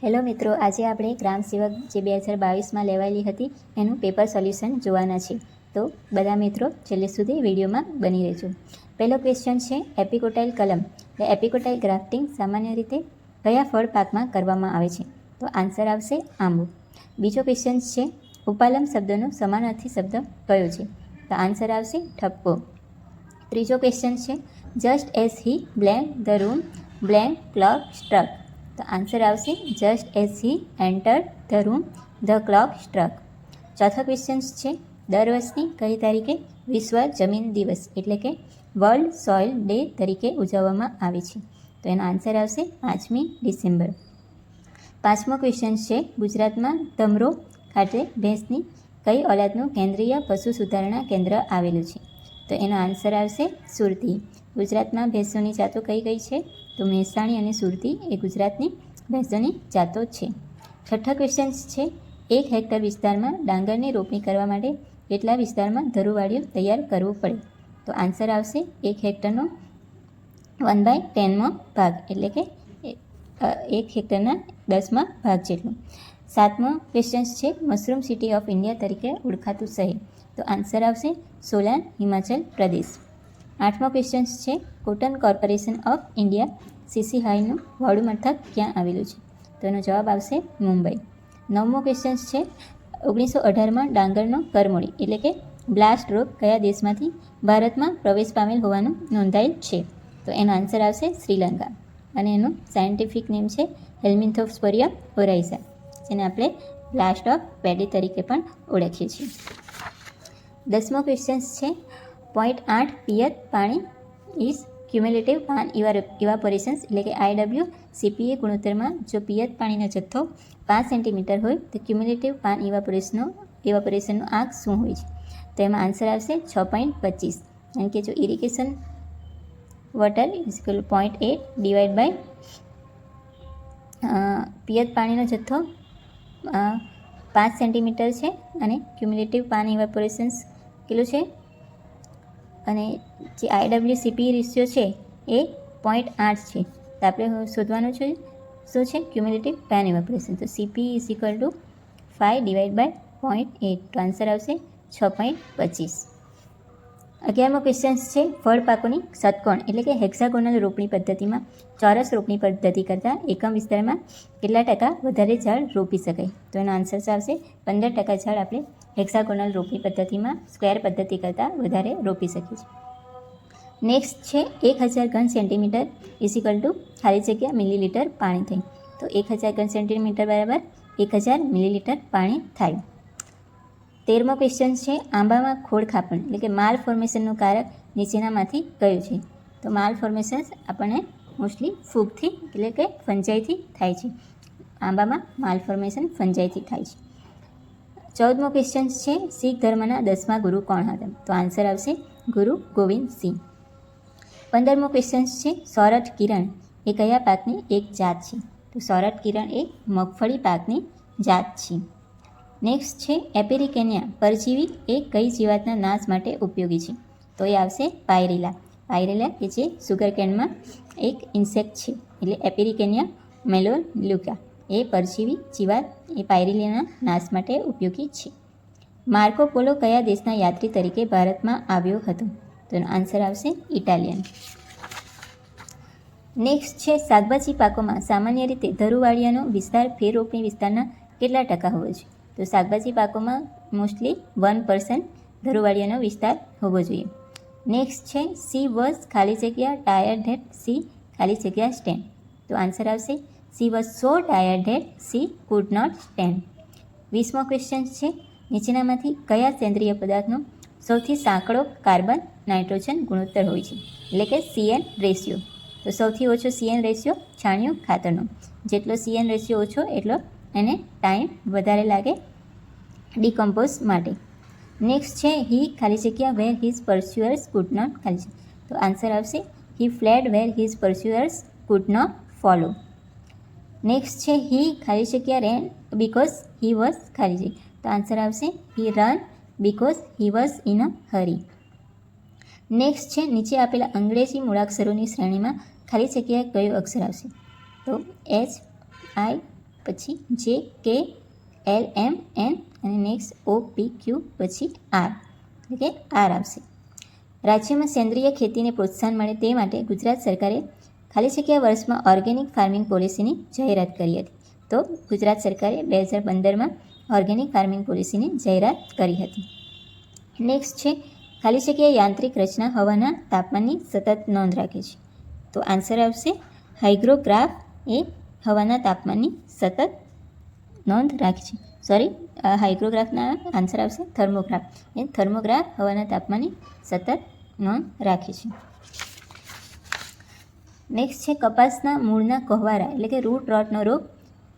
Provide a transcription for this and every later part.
Hello મિત્રો, આજે આપણે ગ્રામ સેવક જે 2022માં લેવાયેલી હતી એનું પેપર સોલ્યુશન જોવાના છે. તો બધા મિત્રો છેલ્લે સુધી વિડીયોમાં બની રહેજો. પહેલો ક્વેશ્ચન છે, એપિકોટાઇલ કલમ એટલે એપિકોટાઇલ ગ્રાફ્ટિંગ સામાન્ય રીતે કયા ફળ પાકમાં કરવામાં આવે છે? તો આન્સર આવશે આંબો. બીજો ક્વેશ્ચન છે, ઉપાલમ શબ્દનો સમાનાર્થી શબ્દ કયો છે? તો આન્સર આવશે ઠપકો. ત્રીજો ક્વેશ્ચન છે, just as he blank the room blank clock struck. તો આન્સર આવશે just as he enter the room the clock struck. ચોથો ક્વેશ્ચન છે, દર વર્ષની કઈ તારીખે વિશ્વ જમીન દિવસ એટલે કે વર્લ્ડ સોઇલ ડે તરીકે ઉજવવામાં આવે છે? તો એનો આન્સર આવશે 5મી ડિસેમ્બર. પાંચમો ક્વેશ્ચન છે, ગુજરાતમાં ધમરો ખાતે ભેંસની કઈ ઓલાદનું કેન્દ્રીય પશુ સુધારણા કેન્દ્ર આવેલું છે? તો એનો આન્સર આવશે સુરતી. ગુજરાતમાં ભેંસોની જાતો કઈ કઈ છે? તો મહેસાણી અને સુરતી એ ગુજરાતની ભેંસોની જાતો છે. છઠ્ઠો ક્વેશ્ચન છે, 1 હેક્ટર વિસ્તારમાં ડાંગરની રોપણી કરવા માટે કેટલા વિસ્તારમાં ધરુવાળીઓ તૈયાર કરવું પડે? તો આન્સર આવશે 1 હેક્ટરનો 1/10 ભાગ એટલે કે 1 હેક્ટરના 10મા ભાગ જેટલું. સાતમો ક્વેશ્ચન છે, મશરૂમ સિટી ઓફ ઇન્ડિયા તરીકે ઓળખાતું શહેર. તો આન્સર આવશે સોલાન, હિમાચલ પ્રદેશ. આઠમો ક્વેશ્ચન છે, કોટન કોર્પોરેશન ઓફ ઇન્ડિયા CCIનું વડું મથક ક્યાં આવેલું છે? તો એનો જવાબ આવશે મુંબઈ. નવમો ક્વેશ્ચન છે, 1918માં ડાંગરનો કરમોડી એટલે કે બ્લાસ્ટ રોગ કયા દેશમાંથી ભારતમાં પ્રવેશ પામેલ હોવાનું નોંધાયેલ છે? તો એનો આન્સર આવશે શ્રીલંકા અને એનું સાયન્ટિફિક નેમ છે હેલ્મિન્થોસ્પોરિયા ઓરાઇઝા, જેને આપણે બ્લાસ્ટ ઓફ પેડી તરીકે પણ ઓળખીએ છીએ. 10મો ક્વેશ્ચન છે, 0.8 પિયત પાણી ઇઝ ક્યુમ્યુલેટિવ પાન ઇવાપોરેશન્સ એટલે કે IWCPA ગુણોત્તરમાં જો પિયત પાણીનો જથ્થો 5 સેન્ટીમીટર હોય તો ક્યુમ્યુલેટિવ પાન ઇવાપોરેશનનો આંક શું હોય છે? તો એમાં આન્સર આવશે 6.25. કારણ કે જો irrigation water is equal 0.8 divide by પિયત પાણીનો જથ્થો 5 સેન્ટીમીટર છે અને ક્યુમ્યુલેટિવ પાન ઇવાપોરેશન્સ કેટલું છે અને જે IWCPA રેશિયો છે એ 0.8 છે. તો આપણે શોધવાનું છે શું છે? Cumulative pan evaporation. તો CP is equal to 5 divide by 0.8. તો આન્સર આવશે 6.25. 11મો ક્વેશ્ચન છે, ફળ પાકોની ષટકોણ એટલે કે હેક્સાગોનલ રોપણી પદ્ધતિમાં ચોરસ રોપણી પદ્ધતિ કરતાં એકમ વિસ્તારમાં કેટલા ટકા વધારે ઝાડ રોપી શકાય? તો એનો આન્સર આવશે 15% ઝાડ આપણે હેક્સાગોનલ રોપણી પદ્ધતિમાં સ્ક્વેર પદ્ધતિ કરતાં વધારે રોપી શકીએ છીએ. નેક્સ્ટ છે, 1000 ઘન સેન્ટીમીટર ઇઝ ઇક્વલ ટુ ખાલી જગ્યા મિલીલીટર પાણી થાય. તો 1000 ઘન સેન્ટીમીટર બરાબર 1000 મિલીલીટર પાણી થાય. 13મો ક્વેશ્ચન છે, આંબામાં ખોડ ખાપણ એટલે કે માલ ફોર્મેશનનું કારક નીચેનામાંથી કયું છે? તો માલ ફોર્મેશન આપણને મોસ્ટલી ફૂગથી એટલે કે ફંજાઈથી થાય છે. આંબામાં માલ ફોર્મેશન ફંજાઈથી થાય છે. 14મો ક્વેશ્ચન છે, શીખ ધર્મના 10મા ગુરુ કોણ હતા? તો આન્સર આવશે ગુરુ ગોવિંદ સિંહ. 15મો ક્વેશ્ચન છે, સોરઠ કિરણ એ કયા પાકની એક જાત છે? તો સોરઠ કિરણ એ મગફળી પાકની જાત છે. નેક્સ્ટ છે, એપેરિકેનિયા પરજીવી એ કઈ જીવાતના નાશ માટે ઉપયોગી છે? તો એ આવશે પાયરેલા. પાયરેલા કે જે સુગરકેનમાં એક ઇન્સેક્ટ છે એટલે એપેરિકેનિયા મેલોલ્યુકા એ પરજીવી જીવાત એ પાયરેલાના નાશ માટે ઉપયોગી છે. માર્કો પોલો કયા દેશના યાત્રી તરીકે ભારતમાં આવ્યો હતો? તો એનો આન્સર આવશે ઇટાલિયન. નેક્સ્ટ છે, શાકભાજી પાકોમાં સામાન્ય રીતે ધરુવાળિયાનો વિસ્તાર ફેર રોપણી વિસ્તારના કેટલા ટકા હોવો જોઈએ? તો શાકભાજી પાકોમાં મોસ્ટલી 1% ધરુવાળિયાનો વિસ્તાર હોવો જોઈએ. નેક્સ્ટ છે, સી વોઝ ખાલી જગ્યા ટાયર્ડ ધેટ સી ખાલી જગ્યા સ્ટેન્ડ. તો આન્સર આવશે she was so tired that she could not stand. 20મો ક્વેશ્ચન છે, નીચેનામાંથી કયા સેન્દ્રિય પદાર્થનો સૌથી સાંકડો કાર્બન નાઇટ્રોજન ગુણોત્તર હોય છે એટલે કે CN રેશિયો? તો સૌથી ઓછો CN રેશિયો છાણિયું ખાતરનો. જેટલો CN રેશિયો ઓછો એટલો એને ટાઈમ વધારે લાગે ડિકમ્પોઝ માટે. નેક્સ્ટ છે, હી ખાલી જગ્યા where his pursuers could not ખાલી જગ્યા. તો આન્સર આવશે he fled where his pursuers could not follow. Next છે, હી ખાલી જગ્યા રેન બિકોઝ હી વોઝ ખાલી જગ્યા. તો આન્સર આવશે હી run because he was in a Hari. Next છે, નીચે આપેલા અંગ્રેજી મૂળાક્ષરોની શ્રેણીમાં ખાલી જગ્યાએ કયો અક્ષર આવશે? તો HI પછી જે કે એલ એમ એન અને નેક્સ્ટ ઓ પી ક્યુ પછી આર, એટલે કે આર આવશે. રાજ્યમાં સેન્દ્રિય ખેતીને પ્રોત્સાહન મળે તે માટે ગુજરાત સરકારે ખાલી જગ્યા વર્ષમાં ઓર્ગેનિક ફાર્મિંગ પોલિસીની જાહેરાત કરી હતી. તો ગુજરાત સરકારે 2015માં ઓર્ગેનિક ફાર્મિંગ પોલિસીની જાહેરાત કરી હતી. નેક્સ્ટ છે ખાલી જગ્યા યાંત્રિક રચના હવાના તાપમાનની સતત નોંધ રાખે છે. તો આન્સર આવશે હાઇગ્રોગ્રાફ એ હવાના તાપમાનની સતત નોંધ રાખે છે. હાઇગ્રોગ્રાફના આન્સર આવશે થર્મોગ્રાફ. એ થર્મોગ્રાફ હવાના તાપમાનની સતત નોંધ રાખે છે. નેક્સ્ટ છે કપાસના મૂળના કોહવારા એટલે કે રૂટ રોટનો રોગ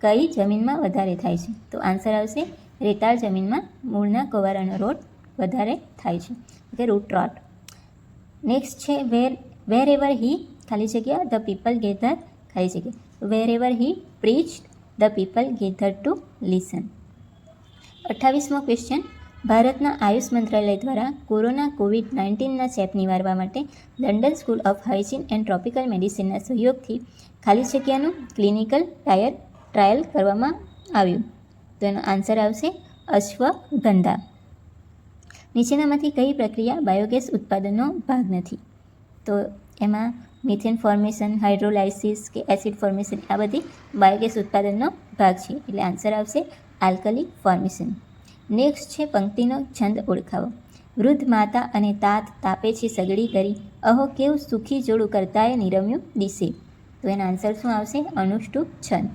કઈ જમીનમાં વધારે થાય છે? તો આન્સર આવશે રેતાળ જમીનમાં મૂળના કોહવારાનો રોગ વધારે થાય છે, એટલે રૂટ રોટ. નેક્સ્ટ છે વેર એવર હી ખાલી જગ્યા ધ પીપલ ગેધર ખાલી જગ્યા wherever he preached the people gather to listen. 28મો ક્વેશ્ચન, ભારતના આયુષ મંત્રાલય દ્વારા કોવિડ-19ના ચેપ નિવારવા માટે London school of hygiene and tropical મેડિસિનના સહયોગથી ખાલી જગ્યાનું ક્લિનિકલ ટ્રાયલ કરવામાં આવ્યું. તો એનો આન્સર આવશે અશ્વગંધા. નીચેનામાંથી કઈ પ્રક્રિયા બાયોગેસ ઉત્પાદનનો ભાગ નથી? તો એમાં મિથેન ફોર્મેશન, હાઇડ્રોલાઇસિસ કે એસિડ ફોર્મેશન આ બધી બાયોગેસ ઉત્પાદનનો ભાગ છે, એટલે આન્સર આવશે આલ્કલી ફોર્મેશન. નેક્સ્ટ છે પંક્તિનો છંદ ઓળખાવો. વૃદ્ધ માતા અને તાત તાપે છે સગડી કરી, અહો કેવું સુખી જોડું કરતાએ નિરમ્યું દિશે. તો એનો આન્સર શું આવશે? અનુષ્ટુપ છંદ.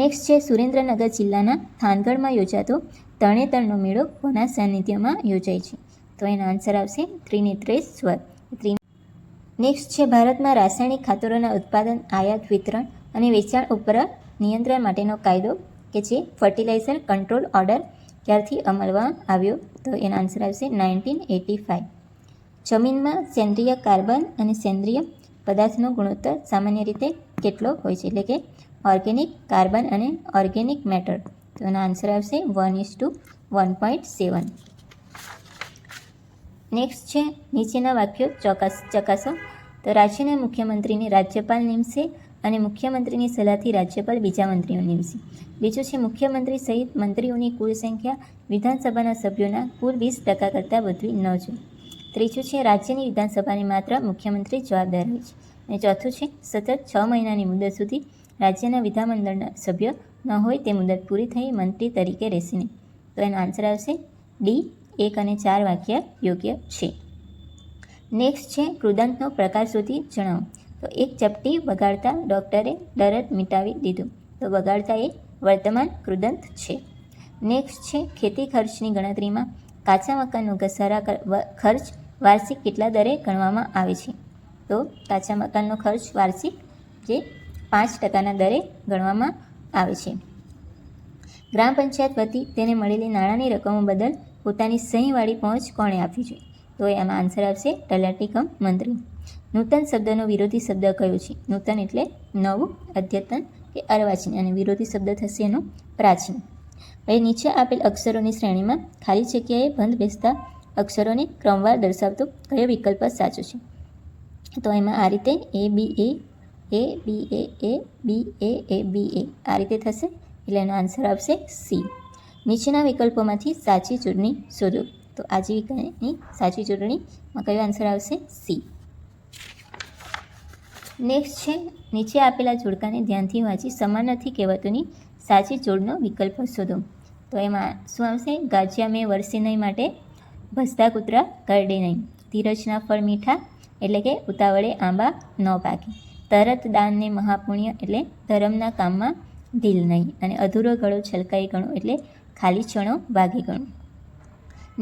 નેક્સ્ટ છે સુરેન્દ્રનગર જિલ્લાના થાનગઢમાં યોજાતો તરણેતરનો મેળો કોના સાનિધ્યમાં યોજાય છે? તો એનો આન્સર આવશે ત્રિનેત્રેશ્વર. નેક્સ્ટ છે ભારતમાં રાસાયણિક ખાતરોના ઉત્પાદન, આયાત, વિતરણ અને વેચાણ ઉપર નિયંત્રણ માટેનો કાયદો કે જે ફર્ટિલાઇઝર કંટ્રોલ ઓર્ડર ક્યારથી અમલમાં આવ્યો? તો એનો આન્સર આવશે 1985. જમીનમાં સેન્દ્રિય કાર્બન અને સેન્દ્રિય પદાર્થનો ગુણોત્તર સામાન્ય રીતે કેટલો હોય છે? એટલે કે ઓર્ગેનિક કાર્બન અને ઓર્ગેનિક મેટર. તો એનો આન્સર આવશે 1:1.7. નેક્સ્ટ છે નીચેના વાક્યો ચકાસો. તો રાજ્યના મુખ્યમંત્રીને રાજ્યપાલ નિમશે અને મુખ્યમંત્રીની સલાહથી રાજ્યપાલ બીજા મંત્રીઓ નિમશે. બીજું છે મુખ્યમંત્રી સહિત મંત્રીઓની કુલ સંખ્યા વિધાનસભાના સભ્યોના કુલ 20% કરતાં વધવી ન જોઈએ. ત્રીજું છે રાજ્યની વિધાનસભાને માત્ર મુખ્યમંત્રી જવાબદાર હોય છે. અને ચોથું છે સતત 6 મહિનાની મુદત સુધી રાજ્યના વિધાનમંડળના સભ્ય ન હોય તે મુદત પૂરી થઈ મંત્રી તરીકે રહેશે નહીં. તો એનો આન્સર આવશે ડી. 1 અને 4 વાક્ય યોગ્ય છે. નેક્સ્ટ છે કૃદંતનો પ્રકાર શોધી જણાવો. તો એક ચપટી વગાડતા ડૉક્ટરે દરદ મિટાવી દીધું. તો વગાડતા એ વર્તમાન કૃદંત છે. નેક્સ્ટ છે ખેતી ખર્ચની ગણતરીમાં કાચા મકાનનો ઘસારા ખર્ચ વાર્ષિક કેટલા દરે ગણવામાં આવે છે? તો કાચા મકાનનો ખર્ચ વાર્ષિક જે 5%ના દરે ગણવામાં આવે છે. ગ્રામ પંચાયત વતી તેને મળેલી નાણાંની રકમો બદલ પોતાની સહીવાળી પહોંચ કોણે આપવી જોઈએ? તો એમાં આન્સર આવશે તલાટી કમ મંત્રી. નૂતન શબ્દનો વિરોધી શબ્દ કયો છે? નૂતન એટલે નવું, અદ્યતન કે અર્વાચીન, અને વિરોધી શબ્દ થશે એનો પ્રાચીન. હવે નીચે આપેલ અક્ષરોની શ્રેણીમાં ખાલી જગ્યાએ બંધ બેસતા અક્ષરોને ક્રમવાર દર્શાવતો કયો વિકલ્પ સાચો છે? તો એમાં આ રીતે ABA BA આ રીતે થશે, એટલે એનો આન્સર આવશે સી. નીચેના વિકલ્પોમાંથી સાચી જોડણી શોધો. તો આજીવિકાની સાચી જોડણીમાં કયો આન્સર આવશે? સી. નેક્સ્ટ છે નીચે આપેલા જોડકાને ધ્યાનથી વાંચી સમાન નથી કહેવતોની સાચી જોડનો વિકલ્પ શોધો. તો એમાં શું આવશે? ગાજ્યા મેં વરસે નહીં માટે ભસતા કૂતરા કરડે નહીં. ધીરજના ફળ મીઠા એટલે કે ઉતાવળે આંબા ન પાકે. તરત દાનને મહાપુણ્ય એટલે ધર્મના કામમાં ઢીલ નહીં. અને અધૂરો ગળો છલકાઈ ગણો એટલે ખાલી ચણો વાગી ગણો.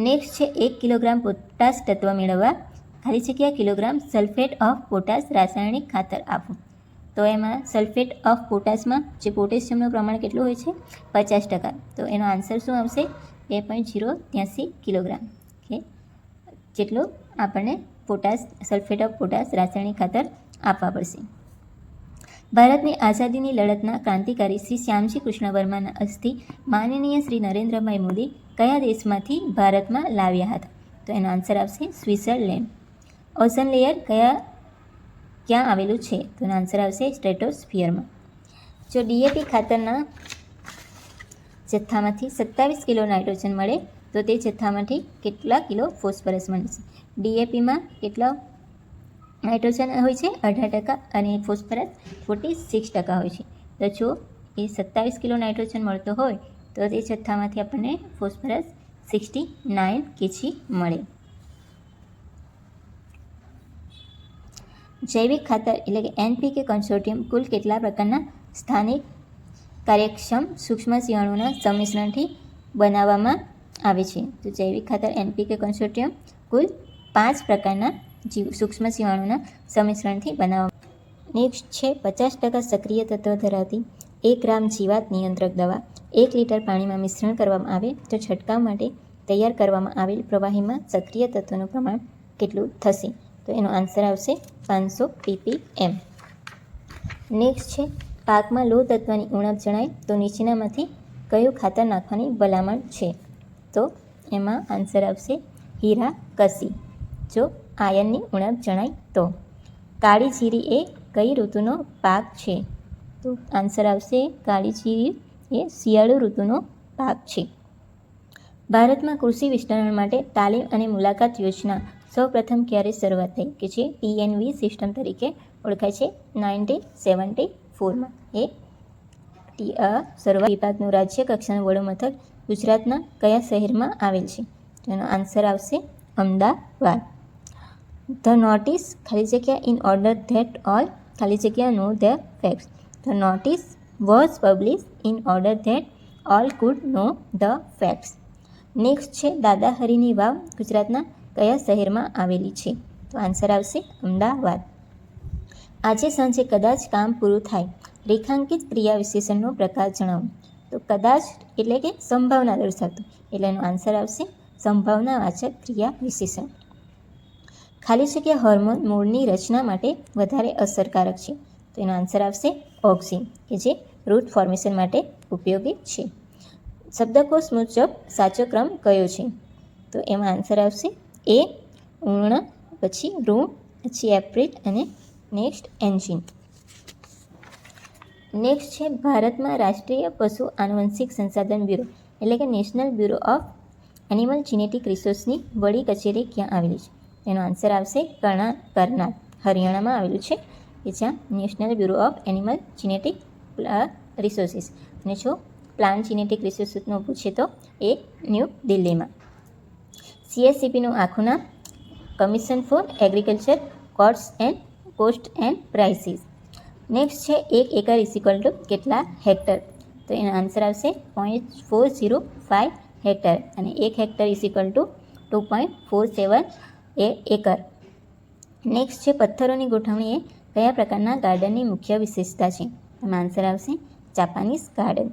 નેક્સ્ટ છે 1 કિલોગ્રામ પોટાશ તત્વ મેળવવા ખાલી જગ્યા કિલોગ્રામ સલ્ફેટ ઓફ પોટાશ રાસાયણિક ખાતર આપવું. તો એમાં સલ્ફેટ ઓફ પોટાશમાં જે પોટેશિયમનું પ્રમાણ કેટલું હોય છે? 50%. તો એનો આન્સર શું આવશે? 2.083 કિલોગ્રામ કે જેટલું આપણને સલ્ફેટ ઓફ પોટાશ રાસાયણિક ખાતર આપવા પડશે. ભારતની આઝાદીની લડતના ક્રાંતિકારી શ્રી શ્યામજી કૃષ્ણ વર્માના અસ્થિ માનનીય શ્રી નરેન્દ્રભાઈ મોદી કયા દેશમાંથી ભારતમાં લાવ્યા હતા? તો એનો આન્સર આવશે સ્વિટ્ઝરલેન્ડ. ઓઝોન લેયર ક્યાં આવેલું છે? તો એનો આન્સર આવશે સ્ટ્રેટોસ્ફિયરમાં. જો ડીએપી ખાતરના જથ્થામાંથી 27 કિલો નાઇટ્રોજન મળે તો તે જથ્થામાંથી કેટલા કિલો ફોસ્ફરસ મળશે? ડીએપીમાં કેટલા નાઇટ્રોજન હોય છે? 18% અને ફોસ્ફરસ 46% હોય છે. તો જો એ 27 કિલો નાઇટ્રોજન મળતો હોય તો તે જથ્થામાંથી આપણને ફોસ્ફરસ 69 kg મળે. જૈવિક ખાતર એટલે કે એનપીકે કન્સોર્ટિયમ કુલ કેટલા પ્રકારના સ્થાનિક કાર્યક્ષમ સૂક્ષ્મ જીવાણુના સંમિશ્રણથી બનાવવામાં આવે છે? તો જૈવિક ખાતર એનપીકે કન્સોર્ટિયમ કુલ 5 પ્રકારના સૂક્ષ્મ જીવાણુના સંમિશ્રણથી બનાવવામાં. નેક્સ્ટ છે 50% સક્રિય તત્વ ધરાવતી 1 ગ્રામ જીવાત નિયંત્રક દવા 1 લીટર પાણીમાં મિશ્રણ કરવામાં આવે તો છંટકાવ માટે તૈયાર કરવામાં આવેલ પ્રવાહીમાં સક્રિય તત્વનું પ્રમાણ કેટલું થશે? તો એનો આન્સર આવશે 500 ppm. નેક્સ્ટ છે પાકમાં લોહ તત્વની ઉણપ જણાય તો નીચેનામાંથી કયું ખાતર નાખવાની ભલામણ છે? તો એમાં આન્સર આવશે હીરા કસી. જો આયર્નની ઉણપ જણાય તો. કાળી જીરી એ કઈ ઋતુનો પાક છે? તો આન્સર આવશે કાળી જીરી એ શિયાળુ ઋતુનો પાક છે. ભારતમાં કૃષિ વિસ્તરણ માટે તાલીમ અને મુલાકાત યોજના સૌપ્રથમ ક્યારે શરૂઆત થઈ? કે જે PNV સિસ્ટમ તરીકે ઓળખાય છે 1974માં. એ શરૂઆત વિભાગનું રાજ્ય કક્ષાનું વડું મથક ગુજરાતના કયા શહેરમાં આવેલ છે? તો એનો આન્સર આવશે અમદાવાદ. ધ નોટિસ ખાલી જગ્યા ઇન ઓર્ડર ધેટ ઓલ ખાલી જગ્યા know the facts. The notice was publish in order that all could know the facts. Next છે દાદા હરીની વાવ ગુજરાતના કયા શહેરમાં આવેલી છે? તો આન્સર આવશે અમદાવાદ. આજે સાંજે કદાચ કામ પૂરું થાય રેખાંકિત ક્રિયા વિશેષણનો પ્રકાર જણાવો. તો કદાચ એટલે કે સંભાવના દર્શાવતું એટલે એનો આન્સર આવશે સંભાવનાવાચક ક્રિયા વિશેષણ. ખાલી જગ્યા હોર્મોન મૂળની રચના માટે વધારે અસરકારક છે? તો એનો આન્સર આવશે ઓક્સિન કે જે રૂટ ફોર્મેશન માટે ઉપયોગી છે. શબ્દકોશ મુજબ સાચો ક્રમ કયો છે? તો એમાં આન્સર આવશે એ ઋણ, પછી ઋણ, પછી એપ્રિલ અને નેક્સ્ટ એન્જિન. નેક્સ્ટ છે ભારતમાં રાષ્ટ્રીય પશુ આનુવંશિક સંસાધન બ્યુરો એટલે કે national bureau of animal genetic રિસોર્સની વડી કચેરી ક્યાં આવેલી છે? એનો આન્સર આવશે કરનાલ હરિયાણામાં આવેલું છે કે જ્યાં national bureau of animal genetic resources. અને જો પ્લાન્ટ જીનેટિક રિસોર્સિસનું પૂછે તો એ ન્યૂ દિલ્હીમાં. CSCPનું આખું નામ commission four agriculture cost and prices. Next છે 1 એકર ઇઝિક્વલ ટુ કેટલા હેક્ટર? તો એનો આન્સર આવશે 0.405 હેક્ટર અને 1 હેક્ટર ઇઝિક્વલ ટુ 2.47 એકર. નેક્સ્ટ છે પથ્થરોની ગોઠવણી એ કયા પ્રકારના ગાર્ડનની મુખ્ય વિશેષતા છે? એમાં આન્સર આવશે જાપાનીઝ ગાર્ડન.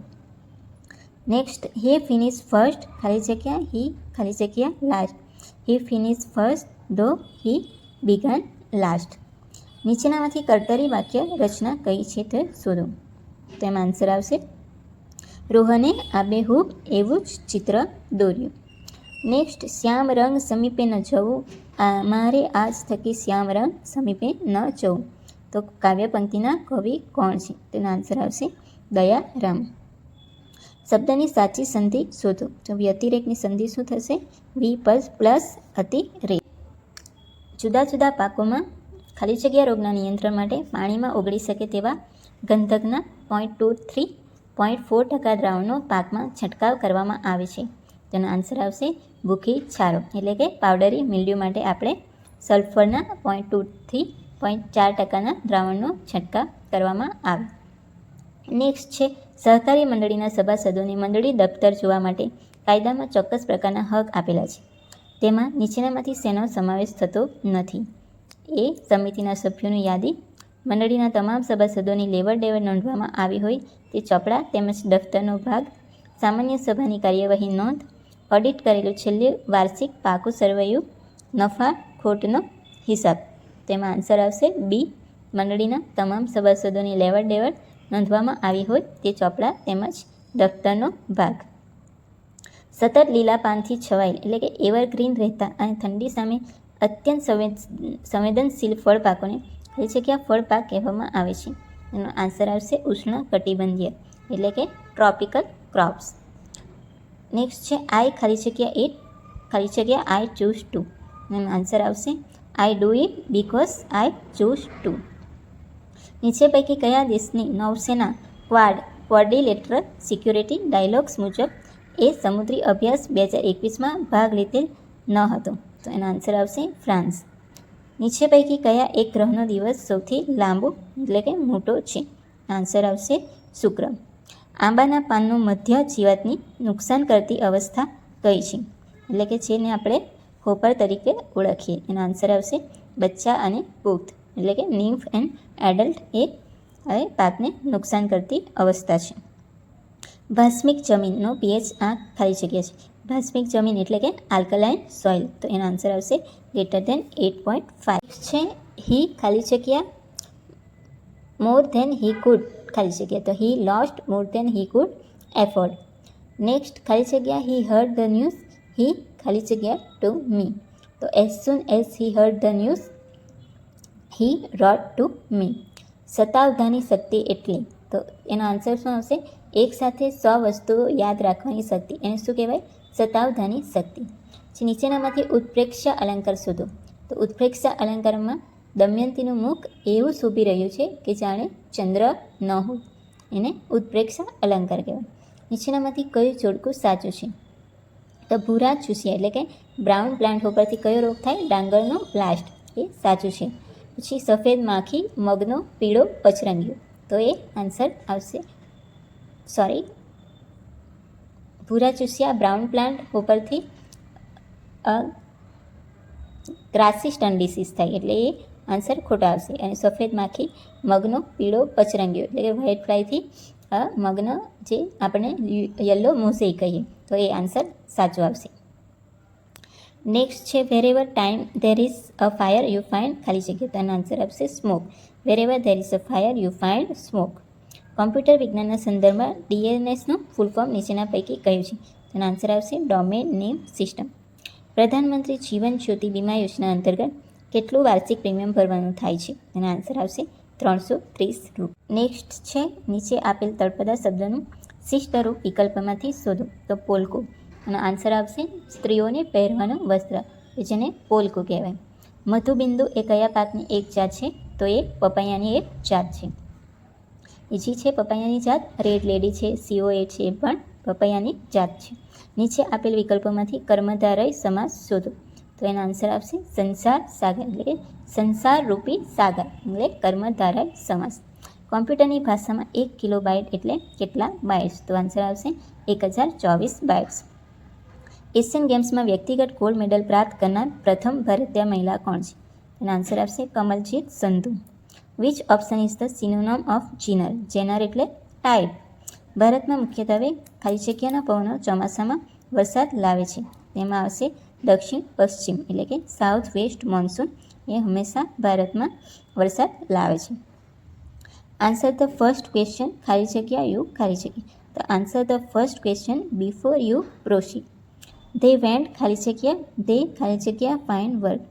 નેક્સ્ટ હી ફિનિશ ફર્સ્ટ ખાલી જગ્યા હી ખાલી જગ્યા લાસ્ટ. હી ફિનિશ ફર્સ્ટ ધો હી બિગન લાસ્ટ. નીચેનામાંથી કર્તરી વાક્ય રચના કઈ છે તે શોધો. તો એમાં આન્સર આવશે રોહને આબેહૂબ એવું જ ચિત્ર દોર્યું. નેક્સ્ટ શ્યામ રંગ સમીપે ન જવું મારે આજ થકી શ્યામ રંગ સમીપે ન જવું. તો કાવ્ય પંક્તિના કવિ કોણ છે? તેનો આન્સર આવશે દયારામ. શબ્દની સાચી સંધિ શોધો. તો વ્યતિરેકની સંધિ શું થશે? વી પ્લસ અતિરેક. જુદા જુદા પાકોમાં ખાલી જગ્યા રોગના નિયંત્રણ માટે પાણીમાં ઓગળી શકે તેવા ગંધકના 0.23 0.4% દ્રાવણનો પાકમાં છંટકાવ કરવામાં આવે છે. તેનો આન્સર આવશે ભૂખી છારો એટલે કે પાવડરી મિલ્ડ્યુ માટે આપણે સલ્ફરના 0.2 0.4%ના દ્રાવણનો છંટકાવ કરવામાં આવે. નેક્સ્ટ છે સહકારી મંડળીના સભાસદોને મંડળી દફતર જોવા માટે કાયદામાં ચોક્કસ પ્રકારના હક આપેલા છે. તેમાં નીચેનામાંથી શેનો સમાવેશ થતો નથી? એ સમિતિના સભ્યોની યાદી, મંડળીના તમામ સભાસદોની લેવડ દેવડ નોંધવામાં આવી હોય તે ચોપડા તેમજ દફતરનો ભાગ, સામાન્ય સભાની કાર્યવાહી નોંધ, ઓડિટ કરેલું છેલ્લું વાર્ષિક પાકું સરવૈયું, નફા ખોટનો હિસાબ. તેમાં આન્સર આવશે બી મંડળીના તમામ સભાસદોની લેવડ દેવડ નોંધવામાં આવી હોય તે ચોપડા તેમજ દફતરનો ભાગ. સતત લીલા પાનથી છવાયેલ એટલે કે એવરગ્રીન રહેતા અને ઠંડી સામે અત્યંત સંવેદનશીલ ફળ પાકોને ખાલી જગ્યા ફળ પાક કહેવામાં આવે છે. એનો આન્સર આવશે ઉષ્ણકટિબંધીય એટલે કે ટ્રોપિકલ ક્રોપ્સ. નેક્સ્ટ છે આઈ ખાલી જગ્યા ઇટ ખાલી જગ્યા આઈ ચૂઝ ટુ. એનો આન્સર આવશે I do it because I choose to. નીચે પૈકી કયા દેશની નૌસેના ક્વાડ્રિલેટરલ સિક્યુરિટી ડાયલોગ્સ મુજબ એ સમુદ્રી અભ્યાસ 2021માં ભાગ લીધેલ ન હતો? તો એનો આન્સર આવશે ફ્રાન્સ. નીચે પૈકી કયા એક ગ્રહનો દિવસ સૌથી લાંબો એટલે કે મોટો છે? આન્સર આવશે શુક્ર. આંબાના પાનનું મધ્ય જીવાતની નુકસાન કરતી અવસ્થા કઈ છે? એટલે કે જેને આપણે હોપર તરીકે ઓળખીએ. એનો આન્સર આવશે બચ્ચા અને પુખ્ત એટલે કે નિમ્ફ એન્ડ એડલ્ટ એ હવે પાકને નુકસાન કરતી અવસ્થા છે. ભાસ્મિક જમીનનો પીએચ આ ખાલી જગ્યા છે. ભાસ્મિક જમીન એટલે કે આલ્કલાઇન સોઇલ. તો એનો આન્સર આવશે ગ્રેટર દેન 8.5 છે. હી ખાલી જગ્યા મોર ધેન હી કુડ ખાલી જગ્યા. તો he lost more than he could afford. Next ખાલી જગ્યા he heard the news he ખાલી જગ્યા ટુ મી. તો as soon as he heard the news he wrote to me. શતાવધાની શક્તિ એટલે? તો એનો આન્સર શું આવશે? એક સાથે 100 વસ્તુઓ યાદ રાખવાની શક્તિ એને શું કહેવાય? શતાવધાની શક્તિ. જે નીચેનામાંથી ઉત્પ્રેક્ષ્ય અલંકાર શોધો. તો ઉત્પ્રેક્ષ્ય અલંકારમાં દમયંતીનું મુખ એવું શોભી રહ્યું છે કે જાણે ચંદ્ર ન હોય, એને ઉત્પ્રેક્ષ્ય અલંકાર કહેવાય. નીચેનામાંથી કયું જોડકું સાચું છે? તો ભૂરા ચૂસિયા એટલે કે બ્રાઉન પ્લાન્ટ ઉપરથી કયો રોગ થાય? ડાંગરનો બ્લાસ્ટ. એ સાચું છે. પછી સફેદ માખી મગનો પીળો પચરંગીયો. તો એ આન્સર આવશે ભૂરા ચૂસિયા બ્રાઉન પ્લાન્ટ ઉપરથી ગ્રાસી સ્ટન ડિસીઝ થાય એટલે એ આન્સર ખોટા આવશે. અને સફેદ માખી મગનો પીળો પચરંગીયો એટલે કે વ્હાઇટ ફ્લાયથી મગનો જે આપણે યલો મોઝેઇક કહીએ. તો એ આન્સર સાચો આવશે. નેક્સ્ટ છે વેરેવર time there is a fire you find ખાલી જગ્યા. તો એનો આન્સર આવશે smoke. વેરેવર there is a fire you find smoke. Computer વિજ્ઞાનના સંદર્ભમાં DNSનું ફૂલ ફોર્મ નીચેના પૈકી કયું છે? તેનો આન્સર આવશે ડોમેન નેમ સિસ્ટમ. પ્રધાનમંત્રી જીવન જ્યોતિ વીમા યોજના અંતર્ગત કેટલું વાર્ષિક પ્રીમિયમ ભરવાનું થાય છે? તેનો આન્સર આવશે 330 રૂપિયા. નેક્સ્ટ છે નીચે આપેલ તળપદા શબ્દનું શિષ્ટ રૂપ વિકલ્પમાંથી શોધો. તો પોલકો. અને આન્સર આવશે સ્ત્રીઓને પહેરવાનું વસ્ત્ર જેને પોલકો કહેવાય. મધુબિંદુ એ કયા પાકની એક જાત છે? તો એ પપૈયાની એક જાત છે. બીજી છે પપૈયાની જાત રેડ લેડી છે, CO8 છે, એ પણ પપૈયાની જાત છે. નીચે આપેલ વિકલ્પોમાંથી કર્મધારય સમાસ શોધો. તો એનો આન્સર આવશે સંસાર સાગર એટલે કે સંસાર રૂપી સાગર એટલે કર્મધારય સમાસ. કોમ્પ્યુટરની ભાષામાં 1 કિલોબાઇટ એટલે કેટલા બાઇટ્સ? તો આન્સર આવશે 1024 બાઇટ્સ. એશિયન ગેમ્સમાં વ્યક્તિગત ગોલ્ડ મેડલ પ્રાપ્ત કરનાર પ્રથમ ભારતીય મહિલા કોણ છે? એનો આન્સર આવશે Kamaljit Sandhu. Which option is the synonym of genre? Genre એટલે ટાઇડ. ભારતમાં મુખ્યત્વે ખાલી જગ્યાના પવનો ચોમાસામાં વરસાદ લાવે છે. તેમાં આવશે દક્ષિણ પશ્ચિમ એટલે કે સાઉથ વેસ્ટ મોન્સૂન એ હંમેશા ભારતમાં વરસાદ લાવે છે. આન્સર ધ ફર્સ્ટ ક્વેશ્ચન ખાલી જગ્યા યુ ખાલી જગ્યા. તો answer the first question before you proceed. They went ખાલી જગ્યા ધે ખાલી જગ્યા find work.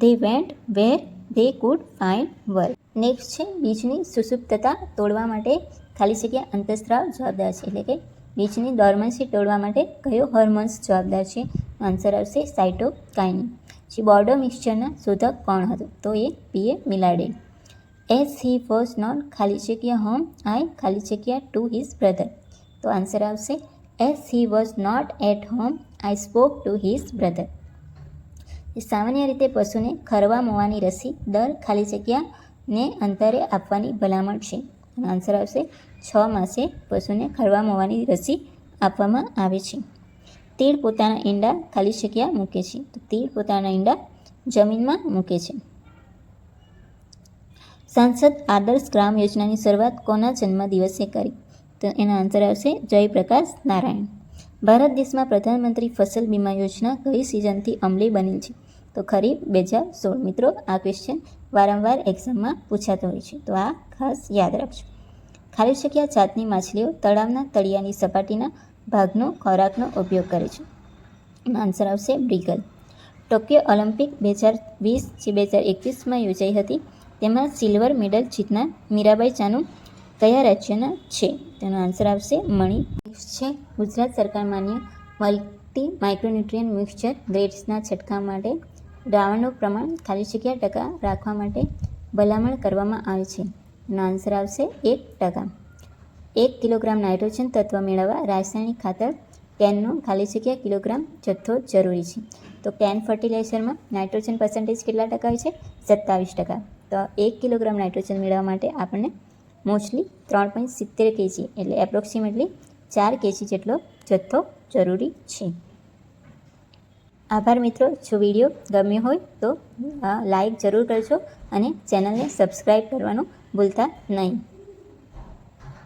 They went where they could find work. Next છે બીજની સુષુપ્તતા તોડવા માટે ખાલી જગ્યા અંતઃસ્ત્રાવ જવાબદાર છે એટલે કે બીજની ડોર્મન્સી તોડવા માટે કયો હોર્મોન્સ જવાબદાર છે? આન્સર આવશે સાઇટોકાઇનિન. જે બોર્ડો મિક્સચરના શોધક કોણ હતું? તો એ PA મિલાર્ડે. એઝ હી વોઝ નોટ ખાલી જગ્યા હોમ આઈ ખાલી જગ્યા ટુ હિઝ બ્રધર. તો આન્સર આવશે as he was not at home I spoke to his brother. સામાન્ય રીતે પશુને ખરવા મોવાની રસી દર ખાલી જગ્યાને અંતરે આપવાની ભલામણ છે. આન્સર આવશે 6 માસે પશુને ખરવા મોવાની રસી આપવામાં આવે છે. તીડ પોતાના ઈંડા ખાલી જગ્યા મૂકે છે. તો તીડ પોતાના ઈંડા જમીનમાં મૂકે છે. સાંસદ આદર્શ ગ્રામ યોજનાની શરૂઆત કોના જન્મદિવસે કરી? તો એનો આન્સર આવશે જયપ્રકાશ નારાયણ. ભારત દેશમાં પ્રધાનમંત્રી ફસલ બીમા યોજના કઈ સિઝનથી અમલી બની છે? તો ખરીફ 2016. મિત્રો આ ક્વેશ્ચન વારંવાર એક્ઝામમાં પૂછાતો હોય છે, તો આ ખાસ યાદ રાખજો. ખાલી જગ્યા જાતની માછલીઓ તળાવના તળિયાની સપાટીના ભાગનો ખોરાકનો ઉપયોગ કરે છે. એનો આન્સર આવશે બ્રીગલ. ટોક્યો ઓલિમ્પિક 2020 જે 2021માં યોજાઈ હતી તેમાં સિલ્વર મેડલ જીતનાર મીરાબાઈ ચાનુ કયા રાજ્યના છે? તેનો આન્સર આવશે મણિપુર છે. ગુજરાત સરકાર માન્ય મલ્ટી માઇક્રોન્યુટ્રિયન મિક્સચર ગ્રેડ્સના છંટકાવ માટે દ્રાવણનું પ્રમાણ ખાલી જગ્યા ટકા રાખવા માટે ભલામણ કરવામાં આવે છે. તેનો આન્સર આવશે 1%. 1 કિલોગ્રામ નાઇટ્રોજન તત્વ મેળવવા રાસાયણિક ખાતર કેનનો ખાલી જગ્યા કિલોગ્રામ જથ્થો જરૂરી છે. તો કેન ફર્ટિલાઇઝરમાં નાઇટ્રોજન પર્સન્ટેજ કેટલા ટકા હોય છે? 27%. તો 1 કિલોગ્રામ નાઇટ્રોજન મેળવવા માટે આપણને મોસ્ટલી 3.70 kg એટલે એપ્રોક્સિમેટલી 4 kg જેટલો જથ્થો જરૂરી છે. આભાર મિત્રો. જો વિડીયો ગમ્યો હોય તો લાઈક જરૂર કરજો અને ચેનલને સબસ્ક્રાઈબ કરવાનું ભૂલતા નહીં.